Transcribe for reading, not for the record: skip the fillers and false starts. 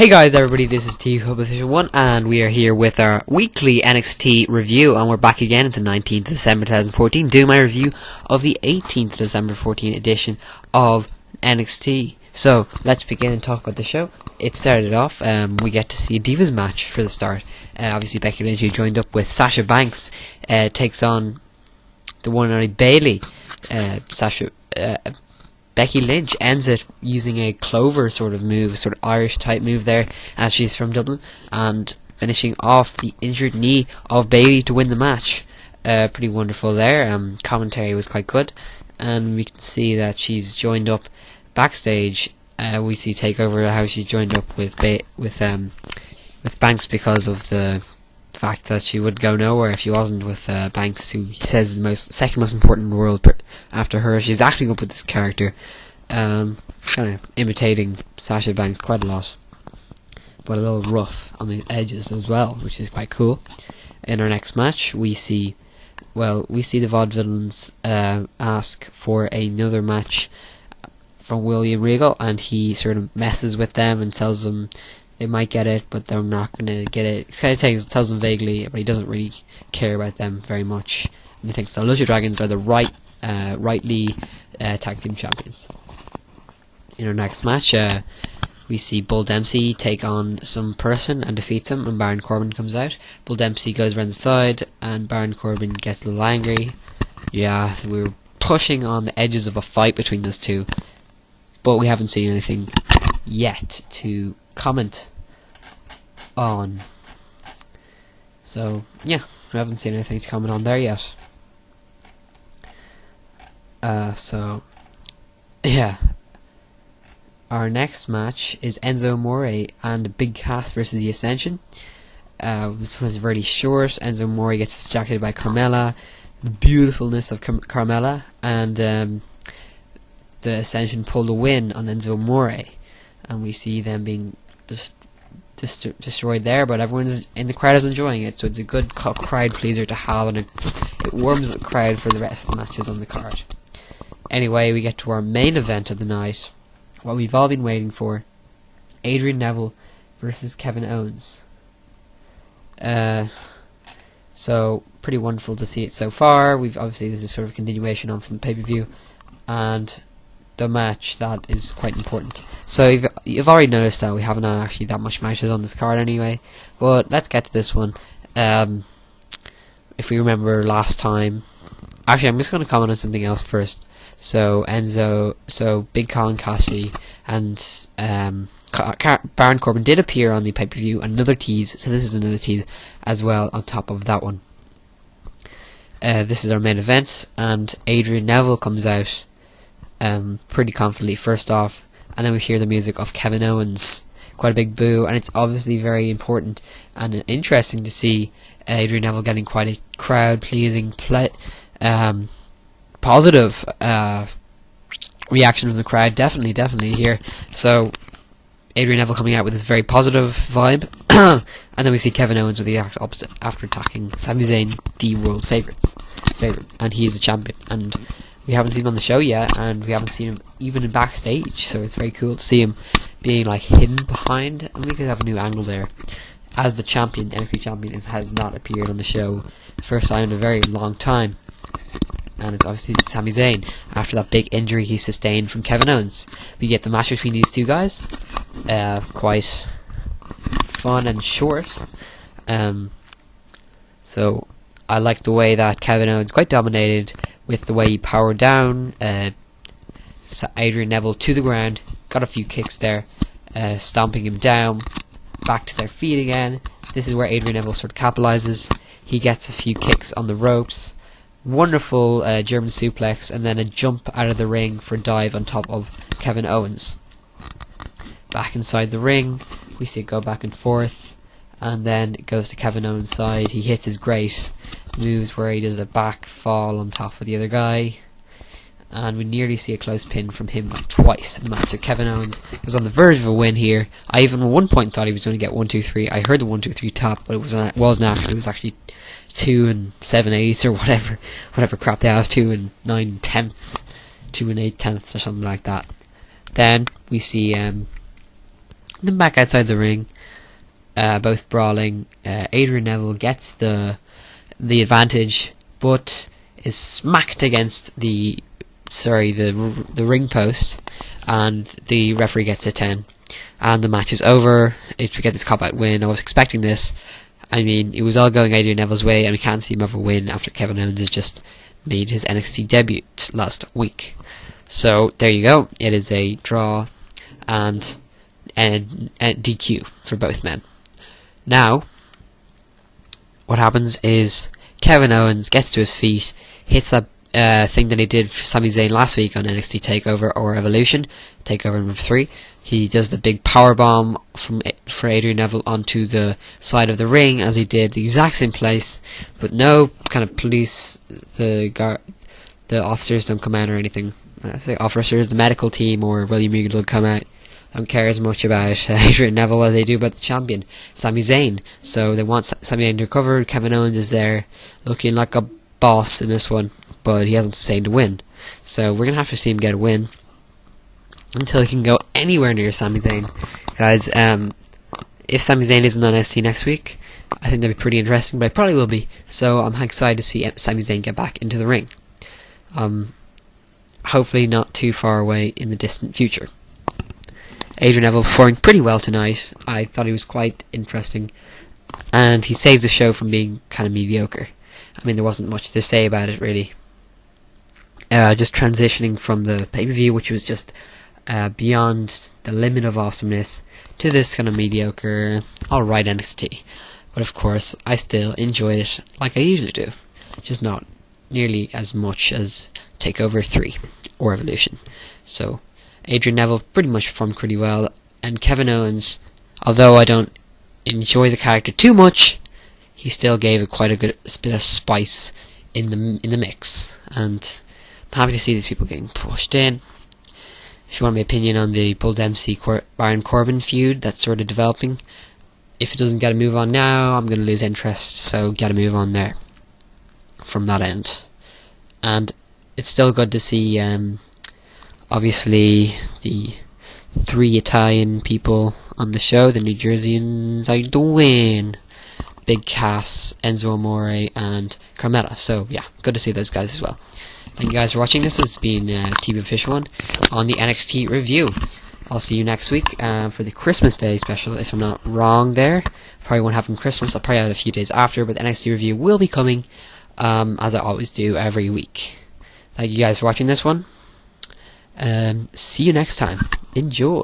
Hey guys, everybody, this is T-Hub Official 1, and we are here with our weekly NXT review, and we're back again at the 19th of December 2014, doing my review of the 18th of December 14 edition of NXT. So, let's begin and talk about the show. It started off, we get to see a Divas match for the start. Obviously, Becky Lynch, who joined up with Sasha Banks, takes on the one and only Bayley. Becky Lynch ends it using a clover sort of move, sort of Irish type move there, as she's from Dublin, and finishing off the injured knee of Bayley to win the match. Pretty wonderful there. Commentary was quite good, and we can see that she's joined up backstage. We see Takeover how she's joined up with Banks because of the fact that she would go nowhere if she wasn't with Banks, who he says is the second most important in the world. But after her, she's acting up with this character, kind of imitating Sasha Banks quite a lot, but a little rough on the edges as well, which is quite cool. In our next match, we see the Vaudevillains ask for another match from William Regal, and he sort of messes with them and tells them they might get it, but they're not going to get it. He kind of tells them vaguely, but he doesn't really care about them very much. And he thinks the Lucha Dragons are the rightly tag team champions. In our next match, we see Bull Dempsey take on some person and defeats him, and Baron Corbin comes out. Bull Dempsey goes around the side, and Baron Corbin gets a little angry. Yeah, we were pushing on the edges of a fight between those two, but we haven't seen anything yet to comment on. So yeah, we haven't seen anything to comment on there yet. So yeah, our next match is Enzo Amore and Big Cass versus the Ascension. This was really short. Enzo Amore gets distracted by Carmella, the beautifulness of Carmella, and the Ascension pulled a win on Enzo Amore, and we see them being destroyed there, but everyone's in the crowd is enjoying it, so it's a good crowd pleaser to have, and it warms the crowd for the rest of the matches on the card. Anyway, we get to our main event of the night, what we've all been waiting for: Adrian Neville versus Kevin Owens. So pretty wonderful to see it so far. This is sort of a continuation on from the pay-per-view, and the match that is quite important. So you've already noticed that we haven't had actually that much matches on this card anyway, but let's get to this one. If we remember last time, actually I'm just going to comment on something else first. So Big Colin Cassidy and Baron Corbin did appear on the pay-per-view, another tease, so this is another tease as well on top of that one. This is our main event, and Adrian Neville comes out pretty confidently first off, and then we hear the music of Kevin Owens, quite a big boo, and it's obviously very important and interesting to see Adrian Neville getting quite a crowd pleasing positive reaction from the crowd, definitely here. So Adrian Neville coming out with this very positive vibe, and then we see Kevin Owens with the opposite after attacking Sami Zayn, the world favorite, and he's the champion, and we haven't seen him on the show yet, and we haven't seen him even in backstage, so it's very cool to see him being like hidden behind, and we could have a new angle there, as the champion, NXT champion, has not appeared on the show first time in a very long time, and it's obviously Sami Zayn after that big injury he sustained from Kevin Owens. We get the match between these two guys, quite fun and short. So I like the way that Kevin Owens quite dominated with the way he powered down Adrian Neville to the ground, got a few kicks there, stomping him down, back to their feet again. This is where Adrian Neville sort of capitalizes. He gets a few kicks on the ropes, wonderful German suplex, and then a jump out of the ring for a dive on top of Kevin Owens. Back inside the ring, we see it go back and forth, and then it goes to Kevin Owens' side. He hits his great moves where he does a back fall on top of the other guy, and we nearly see a close pin from him like twice in the match. So Kevin Owens was on the verge of a win here. I even at one point thought he was going to get 1, 2, 3. I heard the 1, 2, 3 tap, but it wasn't actually. It was actually 2 7/8 or whatever crap they have, 2 9/10, 2 8/10 or something like that. Then we see Then back outside the ring, both brawling. Adrian Neville gets the advantage, but is smacked against the ring post, and the referee gets a 10, and the match is over. If we get this cop-out win, I was expecting this. I mean, it was all going Adrian Neville's way, and we can't see him ever win after Kevin Owens has just made his NXT debut last week. So there you go. It is a draw and DQ for both men. Now, what happens is Kevin Owens gets to his feet, hits that thing that he did for Sami Zayn last week on NXT TakeOver or Evolution, TakeOver number 3. He does the big powerbomb for Adrian Neville onto the side of the ring, as he did the exact same place, but no kind of police, the officers don't come out or anything. The officers, the medical team, or William Regal will come out. Don't care as much about Adrian Neville as they do about the champion, Sami Zayn. So they want Sami Zayn to recover. Kevin Owens is there looking like a boss in this one, but he hasn't sustained a win. So we're going to have to see him get a win until he can go anywhere near Sami Zayn. Guys, if Sami Zayn isn't on NXT next week, I think that'd be pretty interesting, but it probably will be. So I'm excited to see Sami Zayn get back into the ring. Hopefully not too far away in the distant future. Adrian Neville performing pretty well tonight. I thought he was quite interesting, and he saved the show from being kind of mediocre. I mean, there wasn't much to say about it, really. Just transitioning from the pay-per-view, which was just beyond the limit of awesomeness, to this kind of mediocre, alright NXT. But of course, I still enjoyed it like I usually do, just not nearly as much as TakeOver 3 or Evolution. So Adrian Neville pretty much performed pretty well, and Kevin Owens, although I don't enjoy the character too much, he still gave it quite a good bit of spice in the mix, and I'm happy to see these people getting pushed in. If you want my opinion on the Bull Dempsey Baron Corbin feud that's sort of developing, if it doesn't get a move on now, I'm going to lose interest, so get a move on there from that end. And it's still good to see obviously the 3 Italian people on the show, the New Jerseyans, how you doing? Big Cass, Enzo Amore, and Carmella. So yeah, good to see those guys as well. Thank you guys for watching. This has been Team Official One on the NXT review. I'll see you next week for the Christmas Day special, if I'm not wrong there. Probably won't have on Christmas, I'll probably have it a few days after, but the NXT review will be coming, as I always do every week. Thank you guys for watching this one. See you next time. Enjoy.